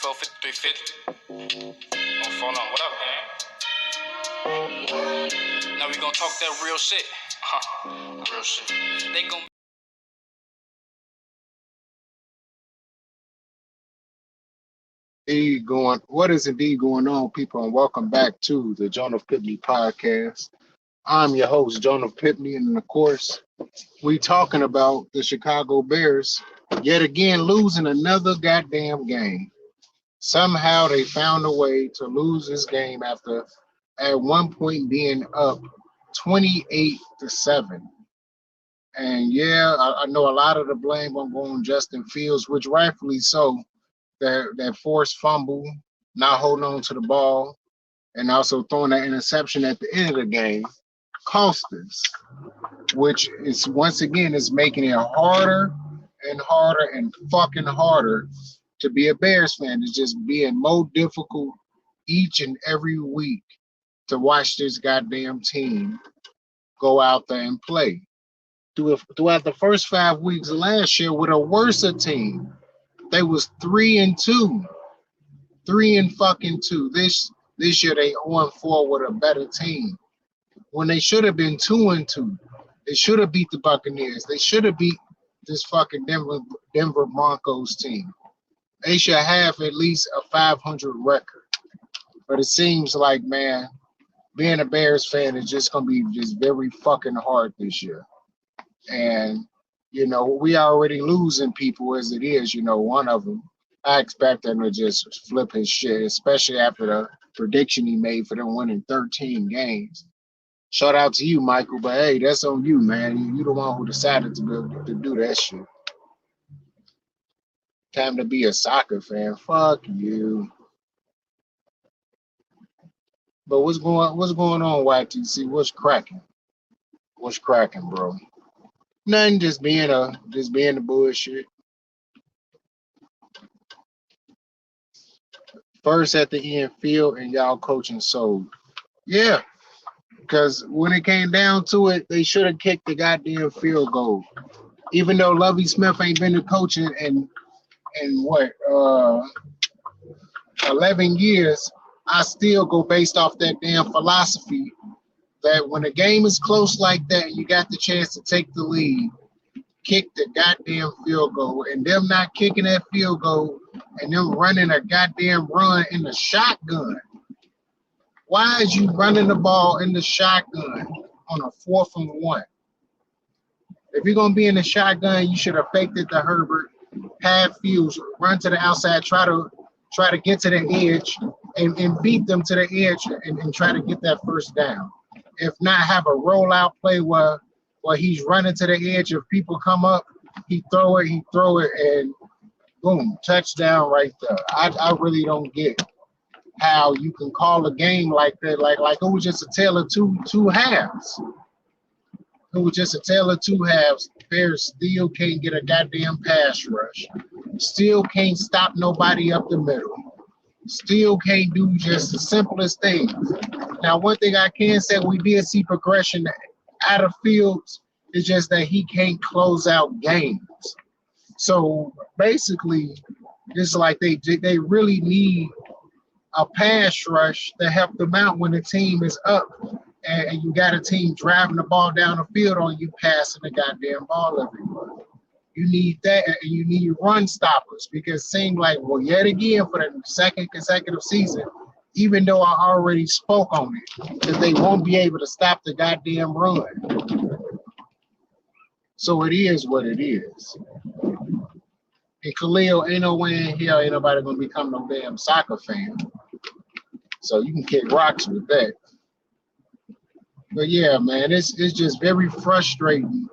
On phone on. What up, man? Now we gonna talk that real shit. Real shit. They gonna. What is indeed going on, people, and welcome back to the Jonah Pitney podcast. I'm your host, Jonah Pitney, and of course, we talking about the Chicago Bears yet again losing another goddamn game. Somehow they found a way to lose this game after at one point being up 28-7. And yeah, I know a lot of the blame will go on Justin Fields, which rightfully so. That forced fumble, not holding on to the ball, and also throwing that interception at the end of the game cost us, which is once again is making it harder and harder and fucking harder to be a Bears fan. It's just being more difficult each and every week to watch this goddamn team go out there and play. Throughout the first 5 weeks of last year with a worse team, they was 3-2. 3-2. This year they 0-4 with a better team. When they should have been 2-2. They should have beat the Buccaneers. They should have beat this fucking Denver Broncos team. They should have at least a 500 record. But it seems like, man, being a Bears fan is just gonna be just very fucking hard this year. And you know, we already losing people as it is. You know, one of them, I expect him to just flip his shit, especially after the prediction he made for them winning 13 games. Shout out to you, Michael, but hey, that's on you, man. You the one who decided to do that shit. Time to be a soccer fan. Fuck you. But what's going on, YTC? What's cracking? What's cracking, bro? Nothing, just being the bullshit. First at the end, Field and y'all coaching sold. Yeah, because when it came down to it, they should have kicked the goddamn field goal. Even though Lovie Smith ain't been the coach in what 11 years, I still go based off that damn philosophy that when a game is close like that, you got the chance to take the lead, kick the goddamn field goal, and them not kicking that field goal and them running a goddamn run in the shotgun. Why is you running the ball in the shotgun on a 4th and 1? If you're gonna be in the shotgun, you should have faked it to Herbert, had Fields run to the outside, try to get to the edge and beat them to the edge and try to get that first down. If not, have a rollout play where he's running to the edge. If people come up, he throw it, and boom, touchdown right there. I really don't get how you can call a game like that, like it was just a tale of two halves. It was just a tale of two halves. Bears still can't get a goddamn pass rush. Still can't stop nobody up the middle. Still can't do just the simplest things. Now, one thing I can say, we did see progression out of Fields. It's just that he can't close out games. So basically, it's like they really need a pass rush to help them out when the team is up and you got a team driving the ball down the field on you, passing the goddamn ball everywhere. You need that, and you need run stoppers, because it seemed like, well, yet again for the second consecutive season, even though I already spoke on it, that they won't be able to stop the goddamn run. So it is what it is. And Khalil, ain't no way in hell ain't nobody gonna become no damn soccer fan. So you can kick rocks with that. But yeah, man, it's just very frustrating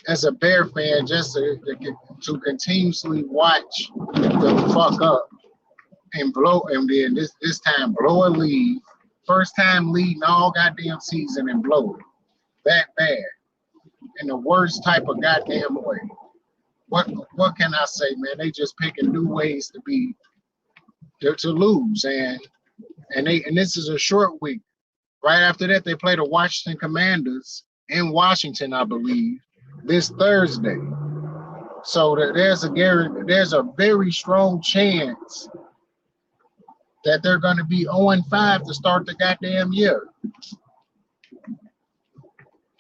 as a Bear fan just to continuously watch them fuck up and blow, and then this time blow a lead. First time leading all goddamn season and blow it that bad in the worst type of goddamn way. What can I say, man? They just picking new ways to lose, and this is a short week. Right after that, they play the Washington Commanders in Washington, I believe, this Thursday. So there's a very strong chance that they're going to be 0-5 to start the goddamn year.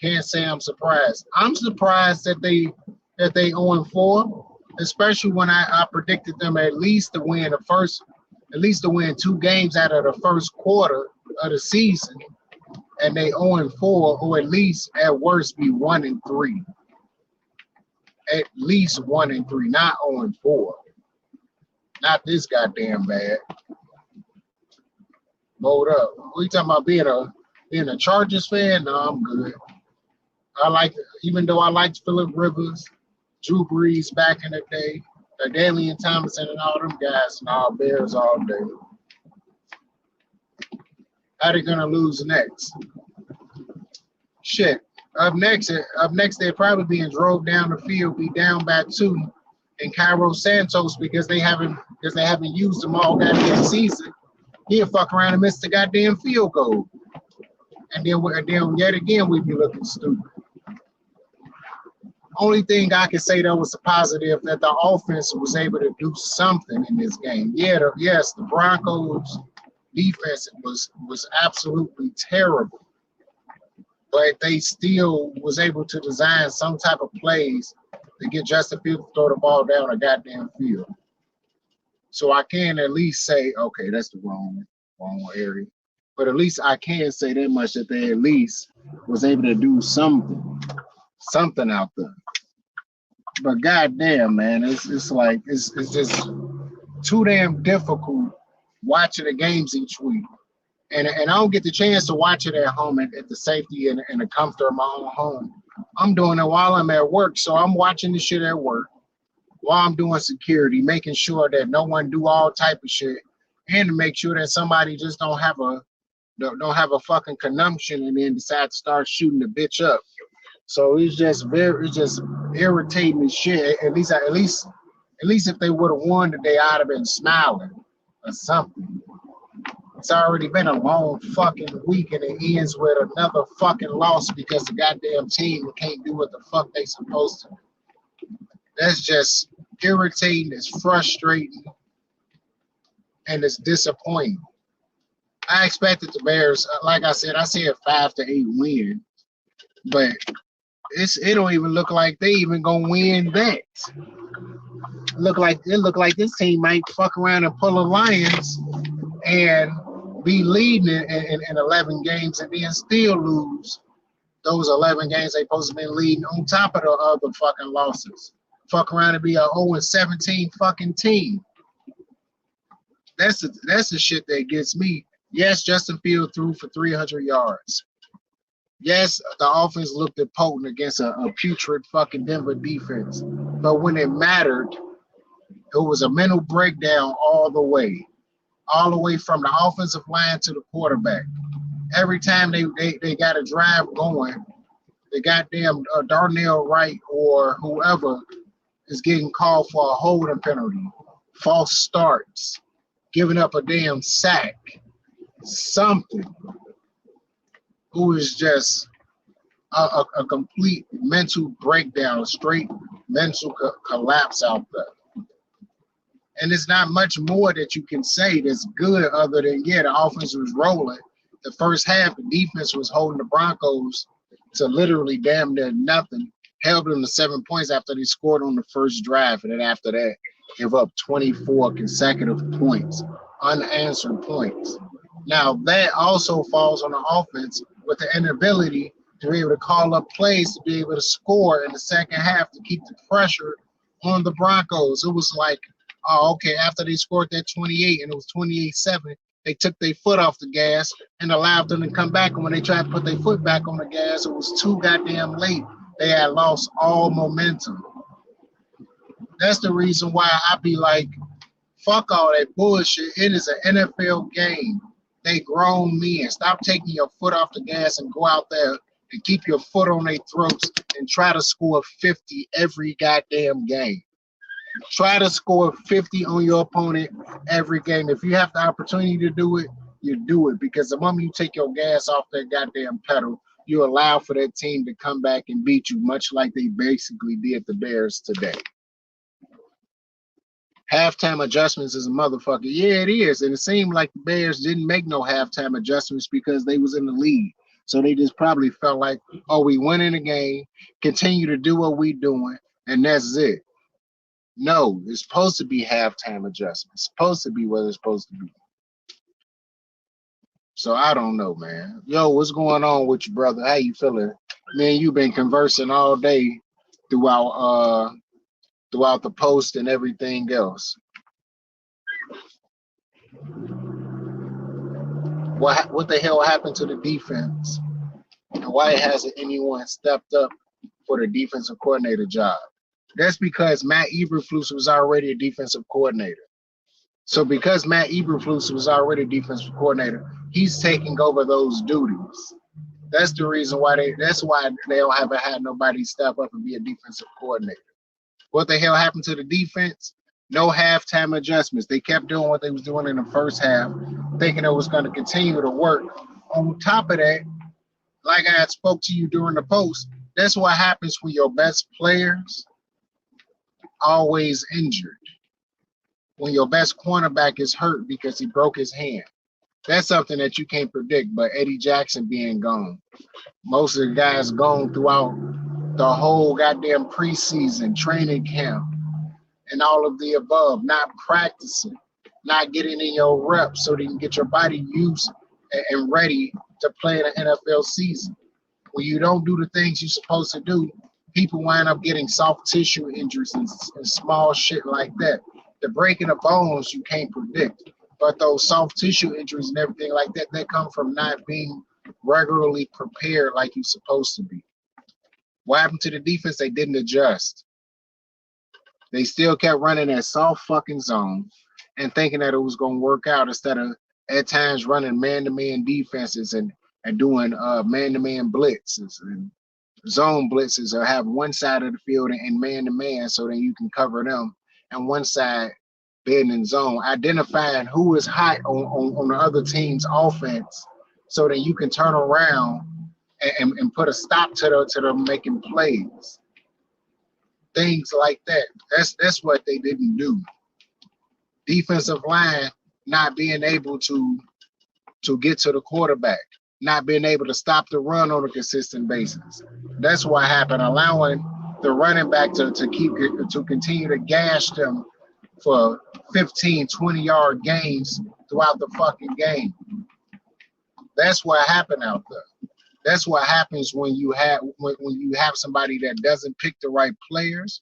Can't say I'm surprised. I'm surprised that they 0-4, especially when I predicted them at least to win two games out of the first quarter of the season, and they 0-4, or at least at worst be 1-3. At least 1-3, not 0-4. Not this goddamn bad. Hold up. We talking about being a Chargers fan? No, I'm good. Even though I liked Phillip Rivers, Drew Brees back in the day, Dalian Thompson and all them guys, and all Bears all day. How they gonna lose next? Shit. Up next, they're probably being drove down the field, be down by 2, and Cairo Santos because they haven't used them all goddamn season. He'll fuck around and miss the goddamn field goal, and then yet again we'd be looking stupid. Only thing I can say that was a positive that the offense was able to do something in this game. Yes, the Broncos defense was absolutely terrible, but they still was able to design some type of plays to get Justin Fields to throw the ball down a goddamn field. So I can at least say, okay, that's the wrong area. But at least I can say that much, that they at least was able to do something out there. But goddamn, man, it's just too damn difficult watching the games each week. And I don't get the chance to watch it at home at the safety and the comfort of my own home. I'm doing it while I'm at work, so I'm watching the shit at work while I'm doing security, making sure that no one do all type of shit, and to make sure that somebody just don't have a fucking consumption and then decide to start shooting the bitch up. So it's just irritating as shit. At least if they would have won today, I'd have been smiling or something. It's already been a long fucking week, and it ends with another fucking loss because the goddamn team can't do what the fuck they supposed to do. That's just irritating, it's frustrating, and it's disappointing. I expected the Bears, like I said 5-8 win, but it don't even look like they even gonna win that. It look like this team might fuck around and pull a Lions and be leading in 11 games and then still lose those 11 games they supposed to be leading on top of the other fucking losses. Fuck around and be a 0-17 fucking team. That's the shit that gets me. Yes, Justin Fields threw for 300 yards. Yes, the offense looked potent against a putrid fucking Denver defense. But when it mattered, it was a mental breakdown all the way from the offensive line to the quarterback. Every time they got a drive going, the goddamn Darnell Wright or whoever is getting called for a holding penalty, false starts, giving up a damn sack, something. Who is just a complete mental breakdown, a straight mental collapse out there. And it's not much more that you can say that's good other than, the offense was rolling. The first half, the defense was holding the Broncos to literally damn near nothing, held them to 7 points after they scored on the first drive. And then after that, give up 24 consecutive points, unanswered points. Now, that also falls on the offense with the inability to be able to call up plays to be able to score in the second half to keep the pressure on the Broncos. It was like, okay, after they scored that 28 and it was 28-7, they took their foot off the gas and allowed them to come back. And when they tried to put their foot back on the gas, it was too goddamn late. They had lost all momentum. That's the reason why I be like, fuck all that bullshit. It is an NFL game. They grown men. Stop taking your foot off the gas and go out there and keep your foot on their throats and try to score 50 every goddamn game. Try to score 50 on your opponent every game. If you have the opportunity to do it, you do it. Because the moment you take your gas off that goddamn pedal, you allow for that team to come back and beat you, much like they basically did the Bears today. Halftime adjustments is a motherfucker. Yeah, it is. And it seemed like the Bears didn't make no halftime adjustments because they was in the lead. So they just probably felt like, oh, we winning the game, continue to do what we doing, and that's it. No, it's supposed to be halftime adjustments. It's supposed to be what it's supposed to be. So I don't know, man. Yo, what's going on with you, brother? How you feeling? Man, you've been conversing all day throughout throughout the post and everything else. What the hell happened to the defense? And why hasn't anyone stepped up for the defensive coordinator job? That's because Matt Eberflus was already a defensive coordinator. So because Matt Eberflus was already a defensive coordinator, he's taking over those duties. That's the reason why they don't haven't had nobody step up and be a defensive coordinator. What the hell happened to the defense? No halftime adjustments. They kept doing what they was doing in the first half, thinking it was going to continue to work. On top of that, like I had spoke to you during the post, that's what happens when your best players always injured. When your best cornerback is hurt because he broke his hand. That's something that you can't predict, but Eddie Jackson being gone. Most of the guys gone throughout the whole goddamn preseason, training camp, and all of the above, not practicing, not getting in your reps so that you can get your body used and ready to play in an NFL season. When you don't do the things you're supposed to do, people wind up getting soft tissue injuries and small shit like that. The breaking of bones you can't predict, but those soft tissue injuries and everything like that, they come from not being regularly prepared like you're supposed to be. What happened to the defense? They didn't adjust. They still kept running that soft fucking zone and thinking that it was going to work out instead of at times running man-to-man defenses and doing man-to-man blitzes and zone blitzes, or have one side of the field in man-to-man so that you can cover them, and one side being in zone, identifying who is hot on the other team's offense so that you can turn around and put a stop to them making plays. Things like that. That's what they didn't do. Defensive line not being able to get to the quarterback, not being able to stop the run on a consistent basis. That's what happened, allowing the running back to continue to gash them for 15, 20-yard gains throughout the fucking game. That's what happened out there. That's what happens when you have somebody that doesn't pick the right players,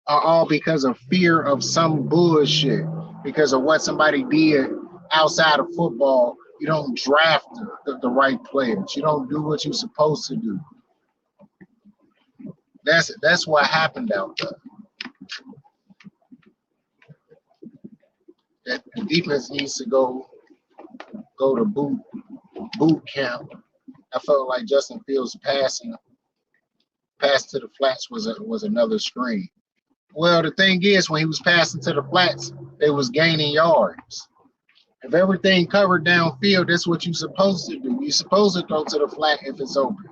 all because of fear of some bullshit, because of what somebody did outside of football. You don't draft the right players. You don't do what you're supposed to do. That's what happened out there. That the defense needs to go to boot camp. I felt like Justin Fields' pass to the flats was another screen. Well, the thing is, when he was passing to the flats, they was gaining yards. If everything covered downfield, that's what you're supposed to do. You're supposed to throw to the flat if it's open.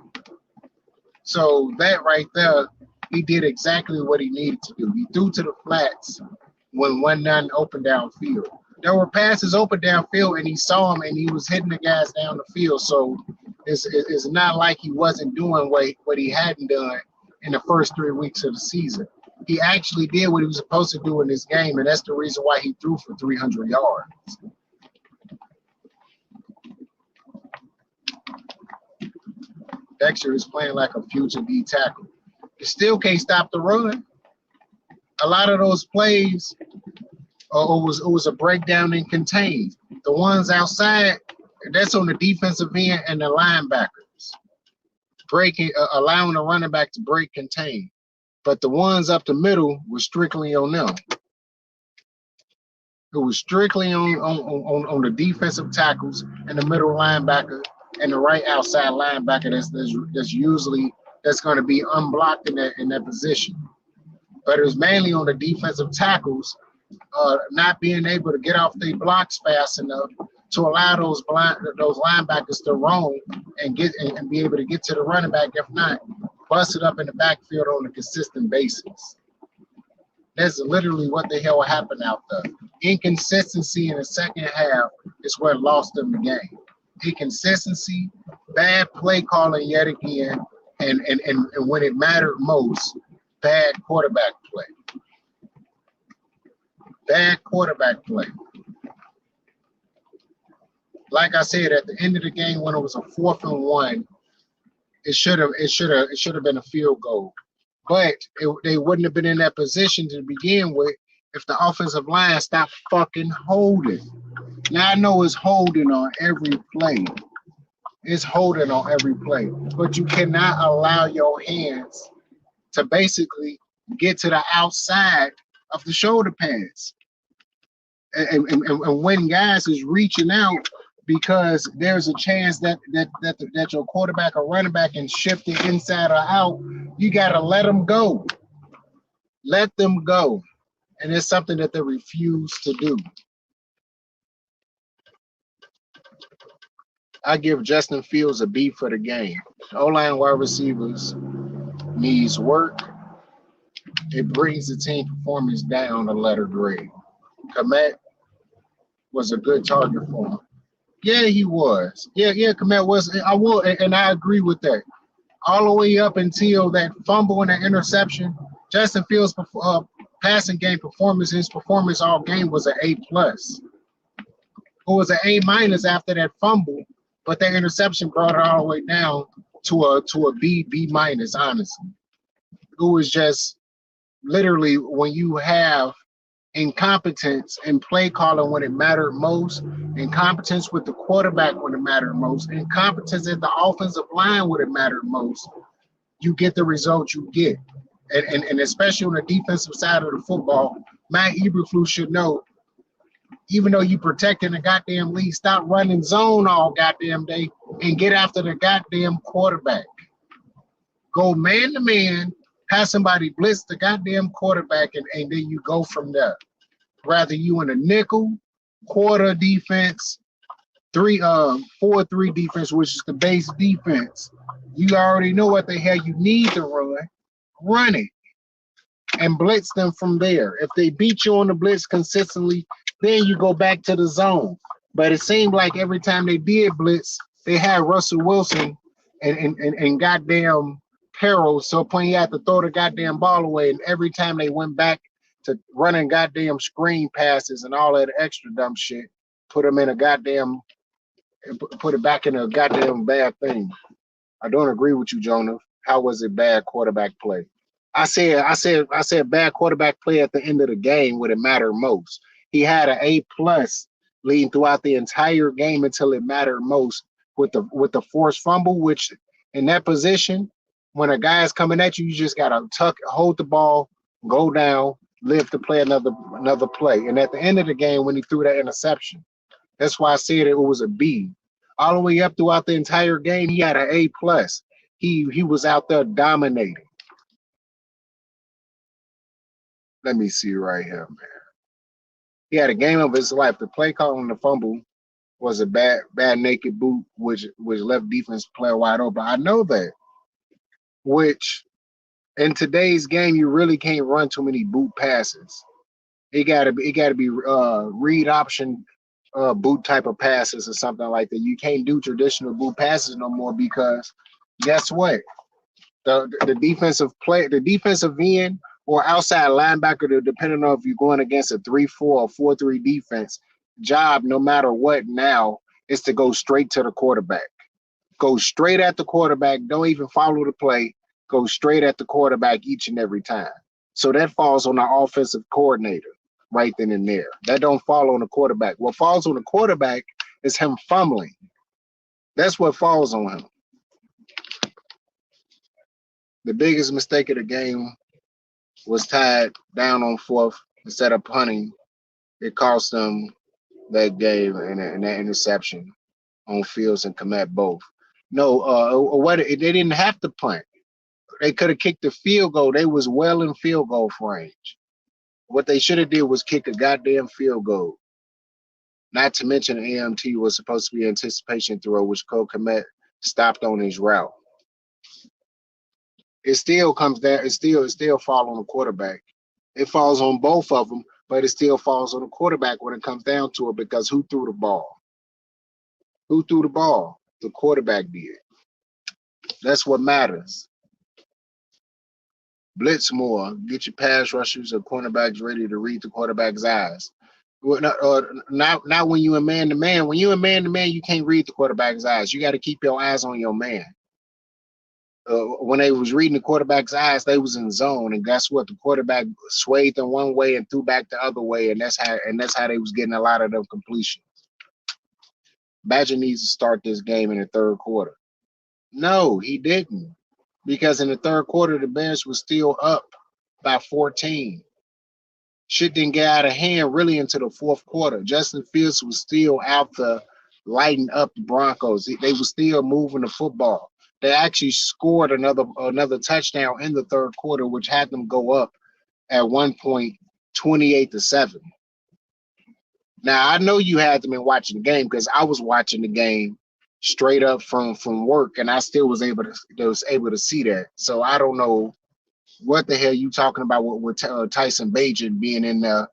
So that right there, he did exactly what he needed to do. He threw to the flats when one none open downfield. There were passes open downfield, and he saw him, and he was hitting the guys down the field. So it's not like he wasn't doing what he hadn't done in the first 3 weeks of the season. He actually did what he was supposed to do in this game, and that's the reason why he threw for 300 yards. Dexter is playing like a future D tackle. You still can't stop the run. A lot of those plays, it was a breakdown and contained. The ones outside, that's on the defensive end and the linebackers, allowing the running back to break contain. But the ones up the middle were strictly on them. It was strictly on the defensive tackles and the middle linebacker and the right outside linebacker that's going to be unblocked in that position. But it was mainly on the defensive tackles not being able to get off their blocks fast enough to allow those linebackers to roam and be able to get to the running back. If not, bust it up in the backfield on a consistent basis. That's literally what the hell happened out there. Inconsistency in the second half is what lost them the game. Inconsistency, bad play calling yet again, and when it mattered most, bad quarterback play. Bad quarterback play. Like I said, at the end of the game, when it was a 4th and 1, it should have been a field goal. But they wouldn't have been in that position to begin with if the offensive line stopped fucking holding. Now I know it's holding on every play. It's holding on every play. But you cannot allow your hands to basically get to the outside of the shoulder pads. And when guys is reaching out because there's a chance that your quarterback or running back can shift it inside or out, you got to let them go. Let them go. And it's something that they refuse to do. I give Justin Fields a B for the game. The O-line wide receivers needs work. It brings the team performance down a letter grade. Komet was a good target for him. Yeah, he was. Yeah, Komet was. I will, and I agree with that. All the way up until that fumble and that interception, Justin Fields' passing game performance, his performance all game was an A+. It was an A- after that fumble, but that interception brought it all the way down to a B, B-, honestly. It was just literally when you have incompetence in play calling when it mattered most, incompetence with the quarterback when it mattered most, incompetence at the offensive line when it mattered most, you get the result you get. And especially on the defensive side of the football, Matt Eberflus should know, even though you protecting the goddamn league, stop running zone all goddamn day and get after the goddamn quarterback. Go man to man, have somebody blitz the goddamn quarterback, and then you go from there. Rather you in a nickel, quarter defense, 4-3 defense, which is the base defense. You already know what the hell you need to run it, and blitz them from there. If they beat you on the blitz consistently, then you go back to the zone. But it seemed like every time they did blitz, they had Russell Wilson and goddamn Harrell, so when he had to throw the goddamn ball away, and every time they went back to running goddamn screen passes and all that extra dumb shit, put it back in a goddamn bad thing. I don't agree with you, Jonah. How was it bad quarterback play? I said bad quarterback play at the end of the game when it mattered most. He had an A+ leading throughout the entire game until it mattered most with the forced fumble, which in that position, when a guy's coming at you, you just gotta hold the ball, go down, live to play another play. And at the end of the game, when he threw that interception, that's why I said it was a B. All the way up throughout the entire game, he had an A+. He was out there dominating. Let me see right here, man. He had a game of his life. The play call on the fumble was a bad naked boot, which left defense player wide open. I know that. Which in today's game, you really can't run too many boot passes. It gotta be read option boot type of passes or something like that. You can't do traditional boot passes no more because guess what? The defensive end or outside linebacker, depending on if you're going against a 3-4 or 4-3 defense, job no matter what now is to go straight to the quarterback. Go straight at the quarterback. Don't even follow the play. Go straight at the quarterback each and every time. So that falls on the offensive coordinator right then and there. That don't fall on the quarterback. What falls on the quarterback is him fumbling. That's what falls on him. The biggest mistake of the game was tied down on 4th instead of punting. It cost them that game and that interception on Fields and Komet both. No, they didn't have to punt. They could have kicked the field goal. They was well in field goal range. What they should have did was kick a goddamn field goal. Not to mention AMT was supposed to be an anticipation throw, which Cole Komet stopped on his route. It still comes down. It still fall on the quarterback. It falls on both of them, but it still falls on the quarterback when it comes down to it because who threw the ball? Who threw the ball? The quarterback did. That's what matters. Blitz more. Get your pass rushers or cornerbacks ready to read the quarterback's eyes. Well, not when you in man to man. When you in man to man, you can't read the quarterback's eyes. You got to keep your eyes on your man. When they was reading the quarterback's eyes, they was in zone, and guess what? The quarterback swayed them one way and threw back the other way, and that's how they was getting a lot of them completions. Badger needs to start this game in the third quarter. No, he didn't, because in the third quarter the Bears was still up by 14. Shit didn't get out of hand really into the fourth quarter. Justin Fields was still out there lighting up the Broncos. They were still moving the football. They actually scored another touchdown in the third quarter, which had them go up at one point 28-7. Now I know you had them in watching the game because I was watching the game straight up from work, and I still was able to see that. So I don't know what the hell you talking about with Tyson Bagent being in to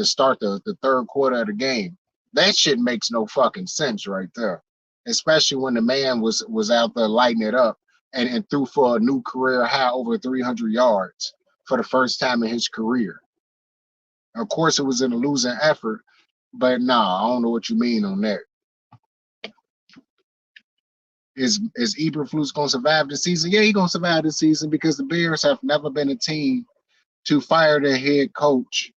start the third quarter of the game. That shit makes no fucking sense right there. Especially when the man was out there lighting it up and threw for a new career high over 300 yards for the first time in his career. Of course, it was in a losing effort, but nah, I don't know what you mean on that. Is Eberflus going to survive the season? Yeah, he's going to survive the season because the Bears have never been a team to fire their head coach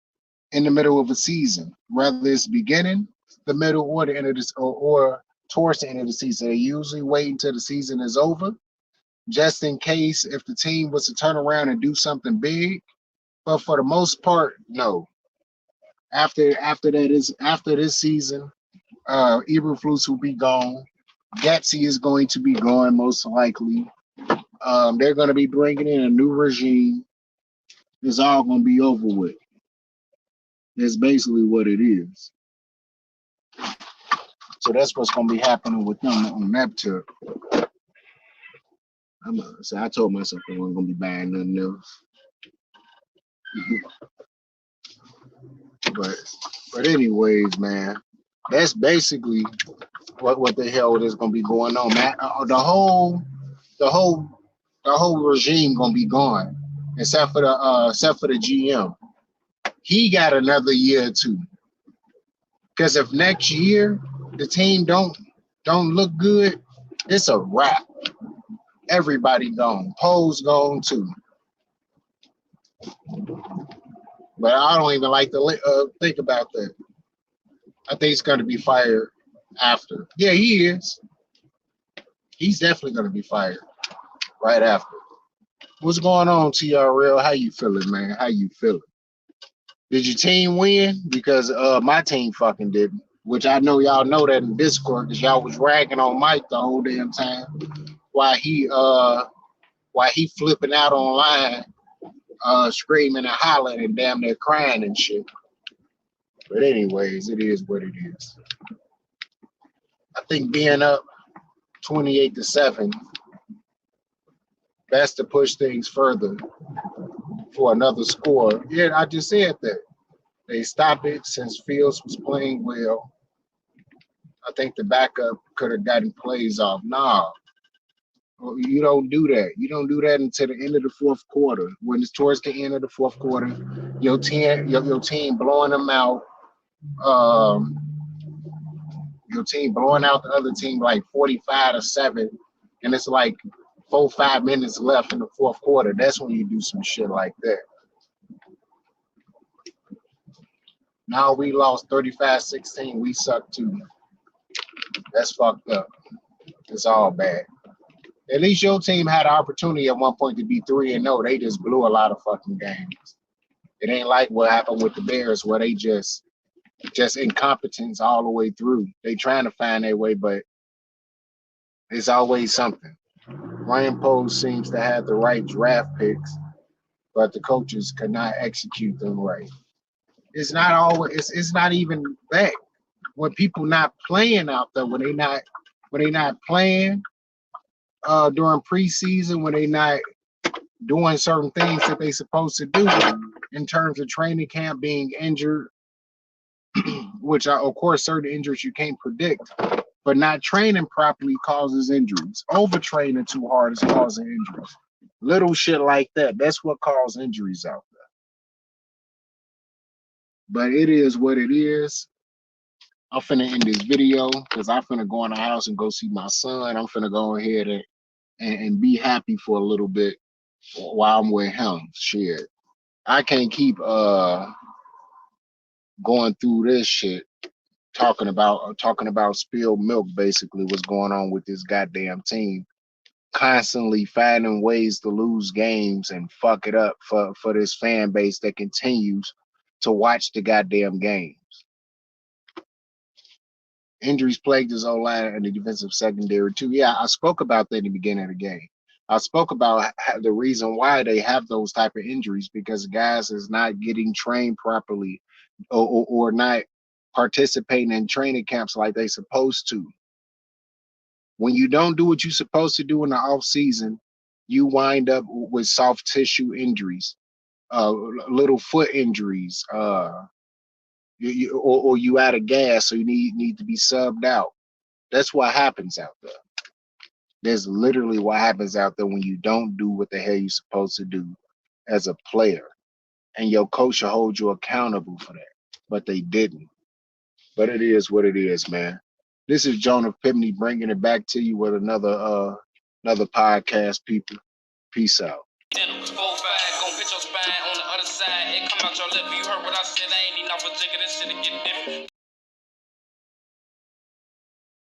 in the middle of a season, whether it's beginning, the middle, or the end of this, or towards the end of the season. They usually wait until the season is over, just in case if the team was to turn around and do something big. But for the most part, no. After this season, Eberflus will be gone. Gatsby is going to be gone most likely. They're going to be bringing in a new regime. It's all going to be over with. That's basically what it is. So that's what's going to be happening with them on that tip. I told myself I wasn't going to be buying nothing else. But anyways, man, that's basically what the hell is going to be going on, man. The whole regime going to be gone, except for the GM. He got another year or two. Because if next year the team don't look good, it's a wrap. Everybody gone. Poe's gone too. But I don't even like to think about that. I think he's going to be fired after. Yeah, he is. He's definitely going to be fired right after. What's going on, TRL? How you feeling, man? How you feeling? Did your team win? Because my team fucking didn't. Which I know y'all know that in Discord because y'all was ragging on Mike the whole damn time while he flipping out online, screaming and hollering and damn near crying and shit. But anyways, it is what it is. I think being up 28-7, that's to push things further for another score. Yeah, I just said that. They stopped it since Fields was playing well. I think the backup could have gotten plays off. Nah, you don't do that. You don't do that until the end of the fourth quarter. When it's towards the end of the fourth quarter, your team blowing them out. Your team blowing out the other team like 45-7, and it's like 4-5 minutes left in the fourth quarter. That's when you do some shit like that. Now we lost 35-16. We suck too. That's fucked up. It's all bad. At least your team had an opportunity at one point to be 3-0. They just blew a lot of fucking games. It ain't like what happened with the Bears where they just incompetence all the way through. They trying to find their way, but it's always something. Ryan Poles seems to have the right draft picks, but the coaches could not execute them right. It's not always. It's not even that. When people not playing out there, when they not playing during preseason, when they not doing certain things that they supposed to do in terms of training camp, being injured, which are, of course, certain injuries you can't predict, but not training properly causes injuries. Overtraining too hard is causing injuries. Little shit like that. That's what causes injuries out there. But it is what it is. I'm finna end this video because I'm finna go in the house and go see my son. I'm finna go ahead and be happy for a little bit while I'm with him. Shit. I can't keep going through this shit talking about spilled milk, basically what's going on with this goddamn team, constantly finding ways to lose games and fuck it up for this fan base that continues to watch the goddamn games. Injuries plagued his O-line and the defensive secondary too. Yeah, I spoke about that in the beginning of the game. I spoke about the reason why they have those type of injuries, because guys is not getting trained properly or not participating in training camps like they supposed to. When you don't do what you're supposed to do in the off season, you wind up with soft tissue injuries, little foot injuries, or you out of gas, so you need to be subbed out. That's what happens out there. That's literally what happens out there when you don't do what the hell you're supposed to do as a player. And your coach will hold you accountable for that. But they didn't. But it is what it is, man. This is Jonah Pipney bringing it back to you with another podcast, people. Peace out. Gon' hit your spine on the other side. It come out your lip. You heard what I said. I ain't even off a jigger. This shit get different.